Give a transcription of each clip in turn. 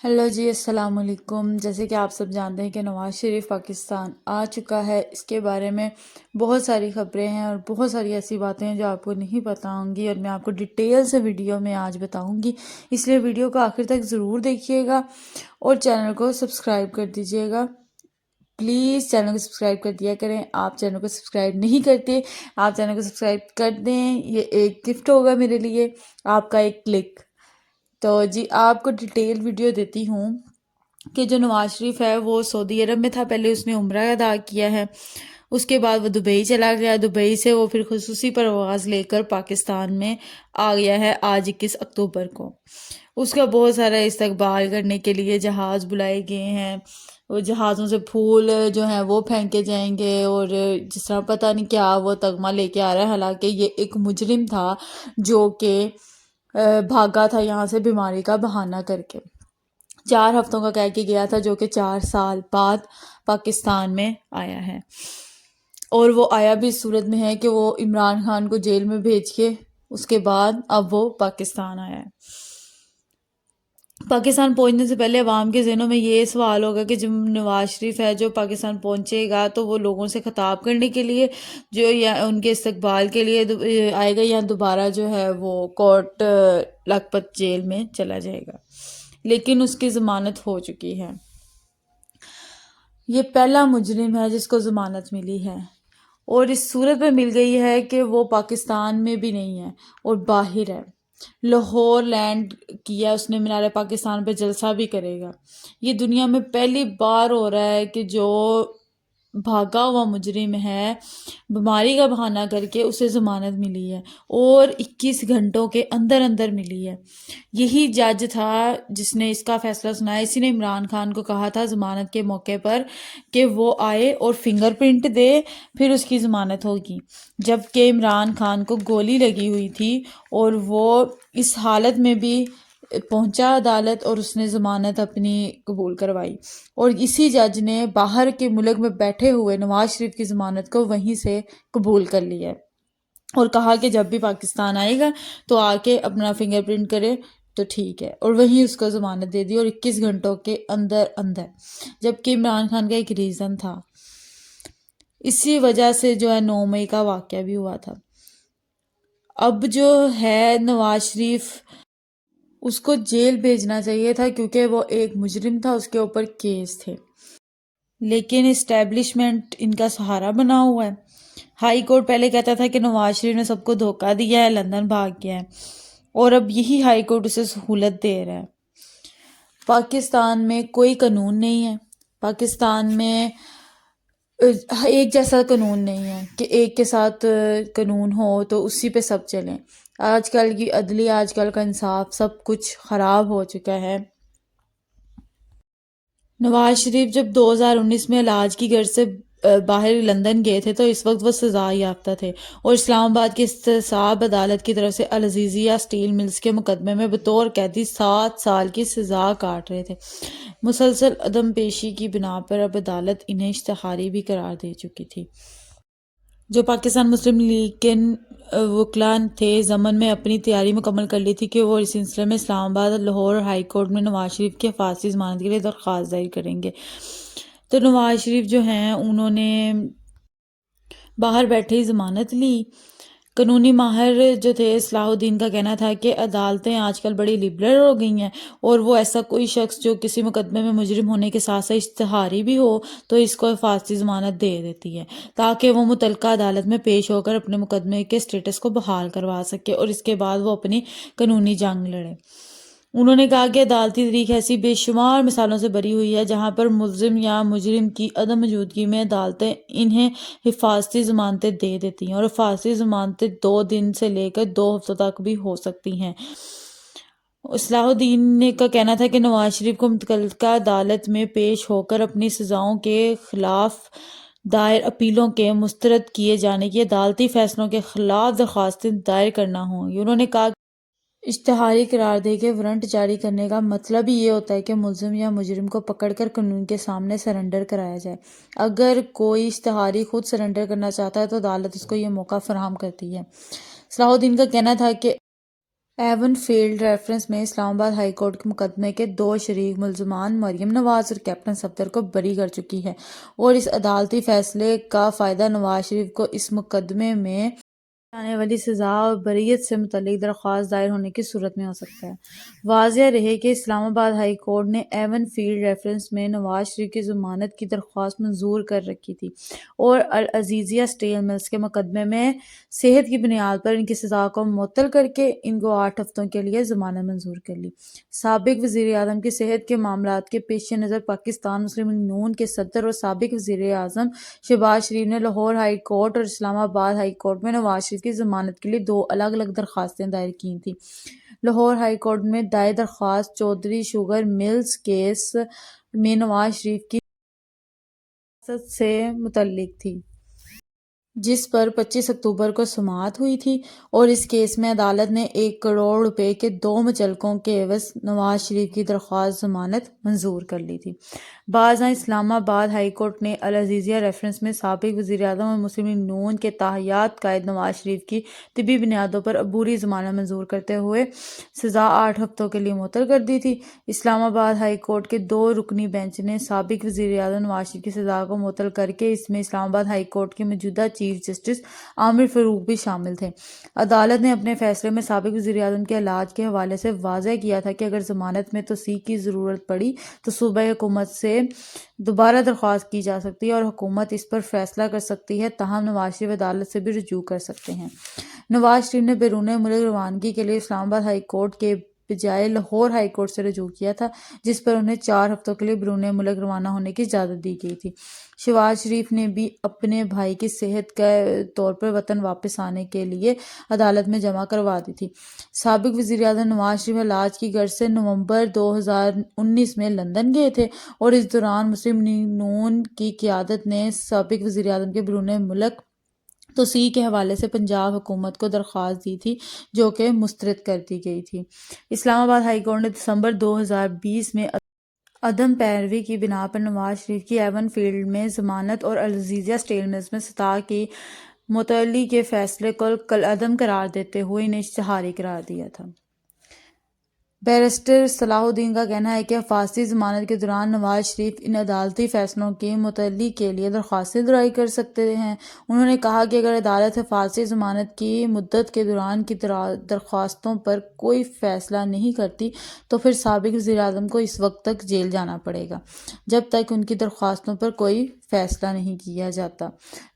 Hello جی، السلام علیکم۔ جیسے کہ آپ سب جانتے ہیں کہ نواز شریف پاکستان آ چکا ہے، اس کے بارے میں بہت ساری خبریں ہیں اور بہت ساری ایسی باتیں ہیں جو آپ کو نہیں پتہ ہوں گی، اور میں آپ کو ڈیٹیل سے ویڈیو میں آج بتاؤں گی۔ اس لیے ویڈیو کو آخر تک ضرور دیکھیے گا اور چینل کو سبسکرائب کر دیجیے گا۔ پلیز چینل کو سبسکرائب کر دیا کریں۔ آپ چینل کو سبسکرائب نہیں کرتے، آپ چینل کو سبسکرائب کر دیں، یہ ایک گفٹ ہوگا میرے لیے، آپ کا ایک کلک۔ تو جی آپ کو ڈیٹیل ویڈیو دیتی ہوں کہ جو نواز شریف ہے وہ سعودی عرب میں تھا، پہلے اس نے عمرہ ادا کیا ہے، اس کے بعد وہ دبئی چلا گیا، دبئی سے وہ پھر خصوصی پرواز لے کر پاکستان میں آ گیا ہے آج 21 اکتوبر کو۔ اس کا بہت سارا استقبال کرنے کے لیے جہاز بلائے گئے ہیں، وہ جہازوں سے پھول جو ہیں وہ پھینکے جائیں گے، اور جس طرح پتہ نہیں کیا وہ تغمہ لے کے آ رہا ہے، حالانکہ یہ ایک مجرم تھا جو کہ بھاگا تھا یہاں سے بیماری کا بہانہ کر کے، 4 ہفتوں کا کہہ کے گیا تھا، جو کہ 4 سال بعد پاکستان میں آیا ہے۔ اور وہ آیا بھی اس صورت میں ہے کہ وہ عمران خان کو جیل میں بھیج کے اس کے بعد اب وہ پاکستان آیا ہے۔ پاکستان پہنچنے سے پہلے عوام کے ذہنوں میں یہ سوال ہوگا کہ جب نواز شریف ہے جو پاکستان پہنچے گا تو وہ لوگوں سے خطاب کرنے کے لیے جو یا ان کے استقبال کے لیے آئے گا، یا دوبارہ جو ہے وہ کوٹ لکھپت جیل میں چلا جائے گا۔ لیکن اس کی ضمانت ہو چکی ہے۔ یہ پہلا مجرم ہے جس کو ضمانت ملی ہے، اور اس صورت میں مل گئی ہے کہ وہ پاکستان میں بھی نہیں ہے اور باہر ہے۔ لاہور لینڈ کیا اس نے، مینار پاکستان پہ جلسہ بھی کرے گا۔ یہ دنیا میں پہلی بار ہو رہا ہے کہ جو بھاگا ہوا مجرم ہے، بیماری کا بہانہ کر کے اسے ضمانت ملی ہے، اور 21 گھنٹوں کے اندر اندر ملی ہے۔ یہی جج تھا جس نے اس کا فیصلہ سنایا، اسی نے عمران خان کو کہا تھا ضمانت کے موقع پر کہ وہ آئے اور فنگر پرنٹ دے، پھر اس کی ضمانت ہوگی، جبکہ عمران خان کو گولی لگی ہوئی تھی اور وہ اس حالت میں بھی پہنچا عدالت اور اس نے ضمانت اپنی قبول کروائی، اور اسی جج نے باہر کے ملک میں بیٹھے ہوئے نواز شریف کی ضمانت کو وہیں سے قبول کر لیا ہے، اور کہا کہ جب بھی پاکستان آئے گا تو آ کے اپنا فنگر پرنٹ کرے تو ٹھیک ہے، اور وہیں اس کو ضمانت دے دی، اور 21 گھنٹوں کے اندر اندر، جبکہ عمران خان کا ایک ریزن تھا۔ اسی وجہ سے جو ہے 9 مئی کا واقعہ بھی ہوا تھا۔ اب جو ہے نواز شریف، اس کو جیل بھیجنا چاہیے تھا کیونکہ وہ ایک مجرم تھا، اس کے اوپر کیس تھے، لیکن اسٹیبلشمنٹ ان کا سہارا بنا ہوا ہے۔ ہائی کورٹ پہلے کہتا تھا کہ نواز شریف نے سب کو دھوکہ دیا ہے، لندن بھاگ گیا ہے، اور اب یہی ہائی کورٹ اسے سہولت دے رہا ہے۔ پاکستان میں کوئی قانون نہیں ہے، پاکستان میں ایک جیسا قانون نہیں ہے کہ ایک کے ساتھ قانون ہو تو اسی پہ سب چلیں۔ آج کل کی عدلیہ، آج کل کا انصاف سب کچھ خراب ہو چکا ہے۔ نواز شریف جب 2019 میں علاج کی غرض سے باہر لندن گئے تھے تو اس وقت وہ سزا یافتہ تھے، اور اسلام آباد کی احتساب عدالت کی طرف سے العزیزیہ اسٹیل ملز کے مقدمے میں بطور قیدی 7 سال کی سزا کاٹ رہے تھے۔ مسلسل عدم پیشی کی بنا پر اب عدالت انہیں اشتہاری بھی قرار دے چکی تھی۔ جو پاکستان مسلم لیگ کے وکلاء تھے، ضمن میں اپنی تیاری مکمل کر لی تھی کہ وہ اس سلسلے میں اسلام آباد، لاہور اور ہائی کورٹ میں نواز شریف کی حفاظتی ضمانت کے لیے درخواست دائر کریں گے۔ تو نواز شریف جو ہیں انہوں نے باہر بیٹھے ہی ضمانت لی۔ قانونی ماہر جو تھے صلاح الدین کا کہنا تھا کہ عدالتیں آج کل بڑی لبرل ہو گئی ہیں، اور وہ ایسا کوئی شخص جو کسی مقدمے میں مجرم ہونے کے ساتھ ساتھ اشتہاری بھی ہو تو اس کو حفاظتی ضمانت دے دیتی ہے، تاکہ وہ متعلقہ عدالت میں پیش ہو کر اپنے مقدمے کے سٹیٹس کو بحال کروا سکے اور اس کے بعد وہ اپنی قانونی جنگ لڑے۔ انہوں نے کہا کہ عدالتی تاریخ ایسی بے شمار مثالوں سے بھری ہوئی ہے جہاں پر ملزم یا مجرم کی عدم موجودگی میں عدالتیں انہیں حفاظتی ضمانتیں دے دیتی ہیں، اور حفاظتی ضمانتیں 2 دن سے لے کر 2 ہفتوں تک بھی ہو سکتی ہیں۔ صلاح الدین کا کہنا تھا کہ نواز شریف کو متعلقہ عدالت میں پیش ہو کر اپنی سزاؤں کے خلاف دائر اپیلوں کے مسترد کیے جانے کی، عدالتی فیصلوں کے خلاف درخواستیں دائر کرنا ہوں گی۔ انہوں نے کہا اشتہاری قرار دے کے وارنٹ جاری کرنے کا مطلب ہی یہ ہوتا ہے کہ ملزم یا مجرم کو پکڑ کر قانون کے سامنے سرنڈر کرایا جائے۔ اگر کوئی اشتہاری خود سرنڈر کرنا چاہتا ہے تو عدالت اس کو یہ موقع فراہم کرتی ہے۔ صلاح الدین کا کہنا تھا کہ ایون فیلڈ ریفرنس میں اسلام آباد ہائی کورٹ کے مقدمے کے 2 شریک ملزمان مریم نواز اور کیپٹن صفدر کو بری کر چکی ہے اور اس عدالتی فیصلے کا فائدہ نواز شریف کو اس مقدمے میں آنے والی سزا اور بریت سے متعلق درخواست دائر ہونے کی صورت میں ہو سکتا ہے۔ واضح رہے کہ اسلام آباد ہائی کورٹ نے ایون فیلڈ ریفرنس میں نواز شریف کی ضمانت کی درخواست منظور کر رکھی تھی اور العزیزیہ اسٹیل ملز کے مقدمے میں صحت کی بنیاد پر ان کی سزا کو معطل کر کے ان کو 8 ہفتوں کے لیے ضمانت منظور کر لی۔ سابق وزیر اعظم کی صحت کے معاملات کے پیش نظر پاکستان مسلم لیگ نون کے صدر اور سابق وزیر اعظم شہباز شریف نے لاہور ہائی کورٹ اور اسلام آباد ہائی کورٹ میں نواز شریف کی ضمانت کے لیے 2 الگ الگ درخواستیں دائر کی تھیں۔ لاہور ہائی کورٹ میں دائر درخواست چودھری شوگر ملز کیس میں نواز شریف کی حراست سے متعلق تھی، جس پر 25 اکتوبر کو سماعت ہوئی تھی اور اس کیس میں عدالت نے 1 کروڑ روپے کے 2 مچلقوں کے عوض نواز شریف کی درخواست ضمانت منظور کر لی تھی۔ بعد ازاں اسلام آباد ہائی کورٹ نے العزیزیہ ریفرنس میں سابق وزیر اعظم اور مسلم لیگ نون کے تاحیات قائد نواز شریف کی طبی بنیادوں پر عبوری ضمانت منظور کرتے ہوئے سزا 8 ہفتوں کے لیے معطل کر دی تھی۔ اسلام آباد ہائی کورٹ کے 2 رکنی بینچ نے سابق وزیر اعظم نواز شریف کی سزا کو معطل کر کے اس میں اسلام آباد ہائی کورٹ کے موجودہ چیف جسٹس عامر فاروق بھی شامل تھے۔ عدالت نے اپنے فیصلے میں سابق وزیر اعظم کے علاج کے حوالے سے واضح کیا تھا کہ اگر ضمانت میں توسیع کی ضرورت پڑی تو صوبائی حکومت سے دوبارہ درخواست کی جا سکتی ہے اور حکومت اس پر فیصلہ کر سکتی ہے، تاہم نواز شریف عدالت سے بھی رجوع کر سکتے ہیں۔ نواز شریف نے بیرون ملک روانگی کے لیے اسلام آباد ہائی کورٹ کے بجائے لاہور ہائی کورٹ سے رجوع کیا تھا، جس پر انہیں 4 ہفتوں کے لیے بیرون ملک روانہ ہونے کی اجازت دی گئی تھی۔ شہباز شریف نے بھی اپنے بھائی کی صحت کے طور پر وطن واپس آنے کے لیے عدالت میں جمع کروا دی تھی۔ سابق وزیر اعظم نواز شریف علاج کی غرض سے نومبر 2019 میں لندن گئے تھے اور اس دوران مسلم لیگ نون کی قیادت نے سابق وزیر اعظم کے بیرون ملک توسیع کے حوالے سے پنجاب حکومت کو درخواست دی تھی، جو کہ مسترد کر دی گئی تھی۔ اسلام آباد ہائی کورٹ نے دسمبر 2020 میں عدم پیروی کی بنا پر نواز شریف کی ایون فیلڈ میں ضمانت اور العزیزیہ اسٹیل ملز میں سزا کی معطلی کے فیصلے کو کالعدم قرار دیتے ہوئے انہیں اشتہاری قرار دیا تھا۔ بیرسٹر صلاح الدین کا کہنا ہے کہ حفاظتی ضمانت کے دوران نواز شریف ان عدالتی فیصلوں کی معطلی کے لیے درخواستیں دائر کر سکتے ہیں۔ انہوں نے کہا کہ اگر عدالت حفاظتی ضمانت کی مدت کے دوران کی درخواستوں پر کوئی فیصلہ نہیں کرتی تو پھر سابق وزیر اعظم کو اس وقت تک جیل جانا پڑے گا جب تک ان کی درخواستوں پر کوئی فیصلہ نہیں کیا جاتا۔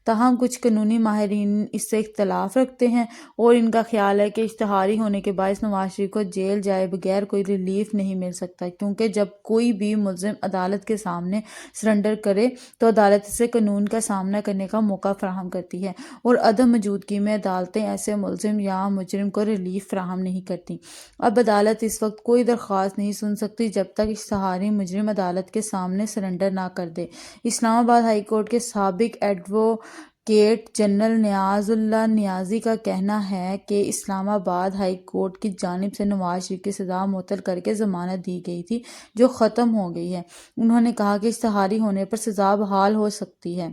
تاہم کچھ قانونی ماہرین اس سے اختلاف رکھتے ہیں اور ان کا خیال ہے کہ اشتہاری ہونے کے باعث نواز شریف کو جیل جائے بغیر کوئی ریلیف نہیں مل سکتا، کیونکہ جب کوئی بھی ملزم عدالت کے سامنے سرنڈر کرے تو عدالت اسے قانون کا سامنا کرنے کا موقع فراہم کرتی ہے اور عدم موجودگی میں عدالتیں ایسے ملزم یا مجرم کو ریلیف فراہم نہیں کرتی۔ اب عدالت اس وقت کوئی درخواست نہیں سن سکتی جب تک اشتہاری مجرم عدالت کے سامنے سرنڈر نہ کر دے۔ اسلام آباد ہائی کورٹ کے سابق ایڈوکیٹ جنرل نیاز اللہ نیازی کا کہنا ہے کہ اسلام آباد ہائی کورٹ کی جانب سے نواز شریف کی سزا معطل کر کے ضمانت دی گئی تھی، جو ختم ہو گئی ہے۔ انہوں نے کہا کہ اشتہاری ہونے پر سزا بحال ہو سکتی ہے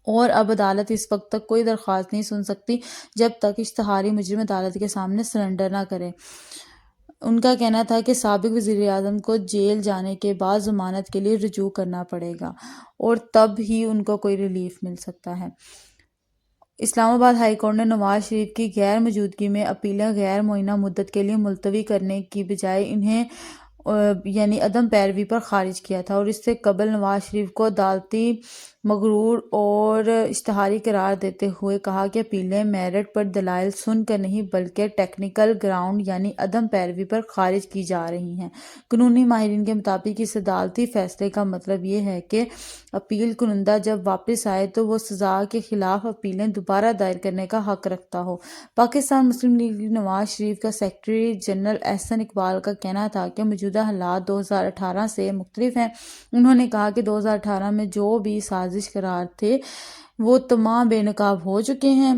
اور اب عدالت اس وقت تک کوئی درخواست نہیں سن سکتی جب تک اشتہاری مجرم عدالت کے سامنے سرنڈر نہ کرے۔ ان کا کہنا تھا کہ سابق وزیر اعظم کو جیل جانے کے بعد ضمانت کے لیے رجوع کرنا پڑے گا اور تب ہی ان کو کوئی ریلیف مل سکتا ہے۔ اسلام آباد ہائی کورٹ نے نواز شریف کی غیر موجودگی میں اپیلیں غیر معینہ مدت کے لیے ملتوی کرنے کی بجائے انہیں یعنی عدم پیروی پر خارج کیا تھا اور اس سے قبل نواز شریف کو عدالتی مغرور اور اشتہاری قرار دیتے ہوئے کہا کہ اپیلیں میرٹ پر دلائل سن کر نہیں بلکہ ٹیکنیکل گراؤنڈ یعنی عدم پیروی پر خارج کی جا رہی ہیں۔ قانونی ماہرین کے مطابق اس عدالتی فیصلے کا مطلب یہ ہے کہ اپیل کنندہ جب واپس آئے تو وہ سزا کے خلاف اپیلیں دوبارہ دائر کرنے کا حق رکھتا ہو۔ پاکستان مسلم لیگ نواز شریف کا سیکرٹری جنرل احسن اقبال کا کہنا تھا کہ موجودہ حالات 2018 سے مختلف ہیں۔ انہوں نے کہا کہ 2018 میں جو بھی سازش قرار تھے وہ تمام بے نقاب ہو چکے ہیں۔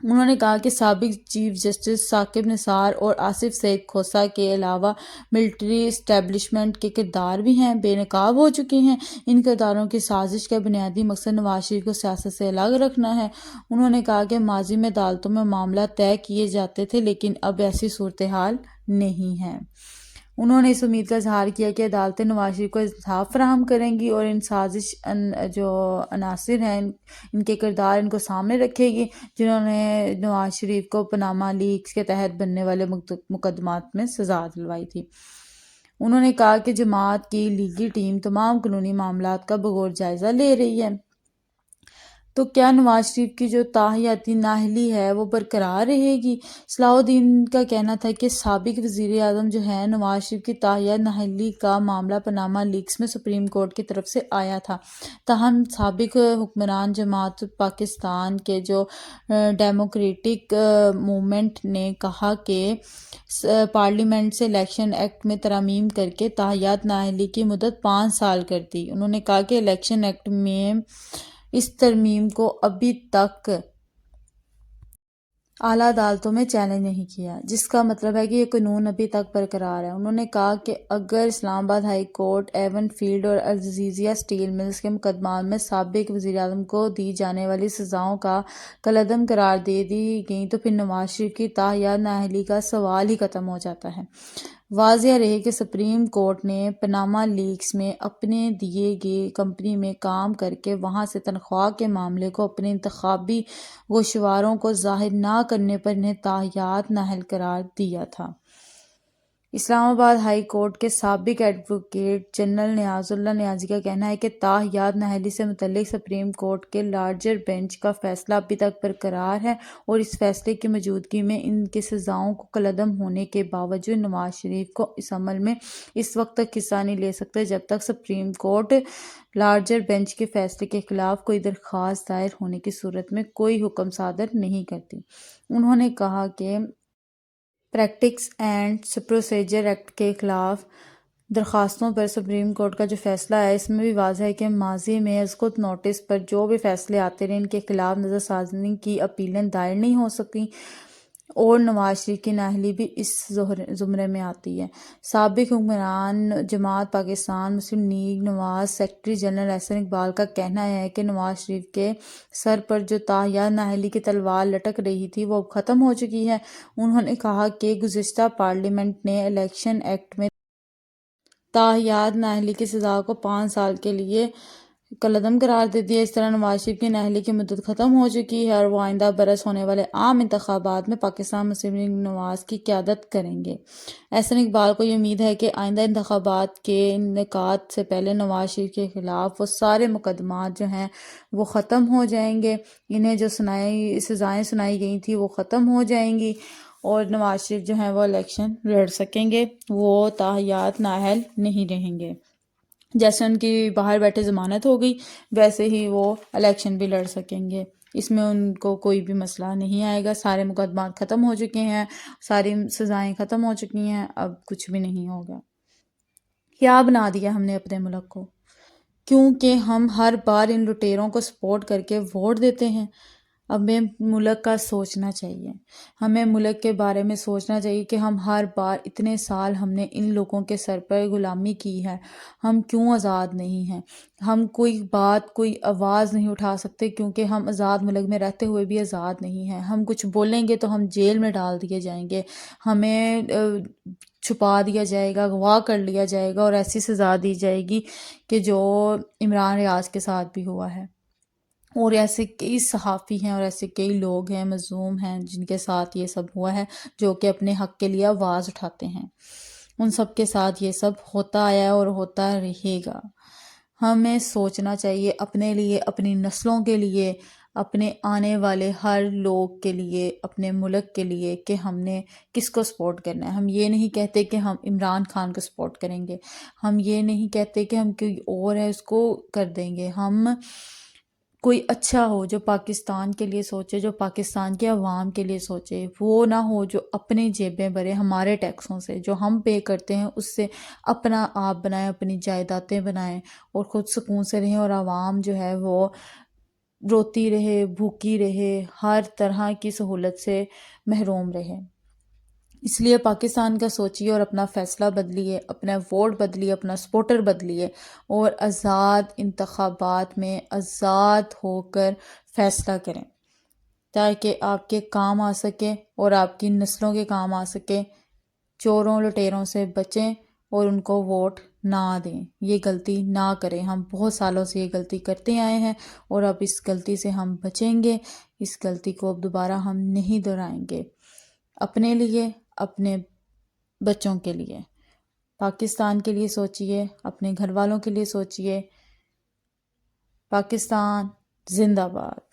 انہوں نے کہا کہ سابق چیف جسٹس ثاقب نثار اور آصف سعید کھوسہ کے علاوہ ملٹری اسٹیبلشمنٹ کے کردار بھی ہیں بے نقاب ہو چکے ہیں۔ ان کرداروں کی سازش کا بنیادی مقصد نواز شریف کو سیاست سے الگ رکھنا ہے۔ انہوں نے کہا کہ ماضی میں عدالتوں میں معاملات طے کیے جاتے تھے لیکن اب ایسی صورتحال نہیں ہے۔ انہوں نے اس امید کا اظہار کیا کہ عدالتیں نواز شریف کو انصاف فراہم کریں گی اور ان سازش جو عناصر ہیں ان کے کردار ان کو سامنے رکھے گی جنہوں نے نواز شریف کو پاناما لیکس کے تحت بننے والے مقدمات میں سزا دلوائی تھی۔ انہوں نے کہا کہ جماعت کی لیگل ٹیم تمام قانونی معاملات کا بغور جائزہ لے رہی ہے۔ تو کیا نواز شریف کی جو تاحیاتی نااہلی ہے وہ برقرار رہے گی؟ صلاح الدین کا کہنا تھا کہ سابق وزیر اعظم جو ہیں نواز شریف کی تاحیاتی نااہلی کا معاملہ پاناما لیکس میں سپریم کورٹ کی طرف سے آیا تھا، تاہم سابق حکمران جماعت پاکستان کے جو ڈیموکریٹک موومنٹ نے کہا کہ پارلیمنٹ سے الیکشن ایکٹ میں ترامیم کر کے تاحیاتی نااہلی کی مدت 5 سال کر دی۔ انہوں نے کہا کہ الیکشن ایکٹ میں اس ترمیم کو ابھی تک اعلیٰ عدالتوں میں چیلنج نہیں کیا، جس کا مطلب ہے کہ یہ قانون ابھی تک برقرار ہے۔ انہوں نے کہا کہ اگر اسلام آباد ہائی کورٹ ایون فیلڈ اور الجزیرہ اسٹیل ملز کے مقدمات میں سابق وزیر اعظم کو دی جانے والی سزاؤں کا کالعدم قرار دے دی گئیں تو پھر نواز شریف کی تاحیاتی نااہلی کا سوال ہی ختم ہو جاتا ہے۔ واضح رہے کہ سپریم کورٹ نے پاناما لیکس میں اپنے دیے گئے کمپنی میں کام کر کے وہاں سے تنخواہ کے معاملے کو اپنے انتخابی گوشواروں کو ظاہر نہ کرنے پر انہیں تاحیاتی نااہل قرار دیا تھا۔ اسلام آباد ہائی کورٹ کے سابق ایڈوکیٹ جنرل نیاز اللہ نیازی کا کہنا ہے کہ تاحیاتی نااہلی سے متعلق سپریم کورٹ کے لارجر بینچ کا فیصلہ ابھی تک برقرار ہے اور اس فیصلے کی موجودگی میں ان کی سزاؤں کو کالعدم ہونے کے باوجود نواز شریف کو اس عمل میں اس وقت تک حصہ نہیں لے سکتے جب تک سپریم کورٹ لارجر بینچ کے فیصلے کے خلاف کوئی درخواست دائر ہونے کی صورت میں کوئی حکم صادر نہیں کرتی۔ انہوں نے کہا کہ پریکٹس اینڈ پروسیجر ایکٹ کے خلاف درخواستوں پر سپریم کورٹ کا جو فیصلہ ہے اس میں بھی واضح ہے کہ ماضی میں اسقط نوٹس پر جو بھی فیصلے آتے رہے ان کے خلاف نظر ثانی کی اپیلیں دائر نہیں ہو سکیں اور نواز شریف کی نااہلی بھی اس زمرے میں آتی ہے۔ سابق حکمران جماعت پاکستان مسلم لیگ نواز سیکرٹری جنرل احسن اقبال کا کہنا ہے کہ نواز شریف کے سر پر جو تاحیاتی نااہلی کی تلوار لٹک رہی تھی وہ اب ختم ہو چکی ہے۔ انہوں نے کہا کہ گزشتہ پارلیمنٹ نے الیکشن ایکٹ میں تاحیاتی نااہلی کی سزا کو 5 سال کے لیے کالعدم قرار دے دیا۔ اس طرح نواز شریف کی نااہلی کی مدت ختم ہو چکی ہے اور وہ آئندہ برس ہونے والے عام انتخابات میں پاکستان مسلم لیگ نواز کی قیادت کریں گے۔ احسن اقبال کو یہ امید ہے کہ آئندہ انتخابات کے انعقاد سے پہلے نواز شریف کے خلاف وہ سارے مقدمات جو ہیں وہ ختم ہو جائیں گے، انہیں جو سزائیں سنائی گئی تھیں وہ ختم ہو جائیں گی اور نواز شریف جو ہیں وہ الیکشن لڑ سکیں گے، وہ تاحیاتی نااہل نہیں رہیں گے۔ جیسے ان کی باہر بیٹھے ضمانت ہو گئی ویسے ہی وہ الیکشن بھی لڑ سکیں گے، اس میں ان کو کوئی بھی مسئلہ نہیں آئے گا۔ سارے مقدمات ختم ہو چکے ہیں، ساری سزائیں ختم ہو چکی ہیں، اب کچھ بھی نہیں ہوگا۔ کیا بنا دیا ہم نے اپنے ملک کو، کیونکہ ہم ہر بار ان لٹیروں کو سپورٹ کر کے ووٹ دیتے ہیں۔ ہمیں ملک کا سوچنا چاہیے، ہمیں ملک کے بارے میں سوچنا چاہیے کہ ہم ہر بار اتنے سال ہم نے ان لوگوں کے سر پر غلامی کی ہے، ہم کیوں آزاد نہیں ہیں؟ ہم کوئی بات کوئی آواز نہیں اٹھا سکتے کیونکہ ہم آزاد ملک میں رہتے ہوئے بھی آزاد نہیں ہیں۔ ہم کچھ بولیں گے تو ہم جیل میں ڈال دیے جائیں گے، ہمیں چھپا دیا جائے گا، اغوا کر لیا جائے گا اور ایسی سزا دی جائے گی کہ جو عمران ریاض کے ساتھ بھی ہوا ہے۔ اور ایسے کئی صحافی ہیں اور ایسے کئی لوگ ہیں مظلوم ہیں جن کے ساتھ یہ سب ہوا ہے، جو کہ اپنے حق کے لیے آواز اٹھاتے ہیں۔ ان سب کے ساتھ یہ سب ہوتا آیا ہے اور ہوتا رہے گا۔ ہمیں سوچنا چاہیے اپنے لیے، اپنی نسلوں کے لیے، اپنے آنے والے ہر لوگ کے لیے، اپنے ملک کے لیے کہ ہم نے کس کو سپورٹ کرنا ہے۔ ہم یہ نہیں کہتے کہ ہم عمران خان کو سپورٹ کریں گے، ہم یہ نہیں کہتے کہ ہم کوئی اور ہے اس کو کر دیں گے۔ ہم کوئی اچھا ہو جو پاکستان کے لیے سوچے، جو پاکستان کے عوام کے لیے سوچے، وہ نہ ہو جو اپنی جیبیں بھرے ہمارے ٹیکسوں سے جو ہم پے کرتے ہیں، اس سے اپنا آپ بنائیں، اپنی جائیدادیں بنائیں اور خود سکون سے رہیں اور عوام جو ہے وہ روتی رہے، بھوکی رہے، ہر طرح کی سہولت سے محروم رہے۔ اس لیے پاکستان کا سوچیے اور اپنا فیصلہ بدلیے، اپنا ووٹ بدلیے، اپنا سپورٹر بدلیے، اور آزاد انتخابات میں آزاد ہو کر فیصلہ کریں، تاکہ آپ کے کام آ سکے اور آپ کی نسلوں کے کام آ سکے۔ چوروں لٹیروں سے بچیں اور ان کو ووٹ نہ دیں، یہ غلطی نہ کریں۔ ہم بہت سالوں سے یہ غلطی کرتے آئے ہیں اور اب اس غلطی سے ہم بچیں گے، اس غلطی کو اب دوبارہ ہم نہیں دہرائیں گے، اپنے لیے، اپنے بچوں کے لیے۔ پاکستان کے لیے سوچئے، اپنے گھر والوں کے لیے سوچئے۔ پاکستان زندہ باد۔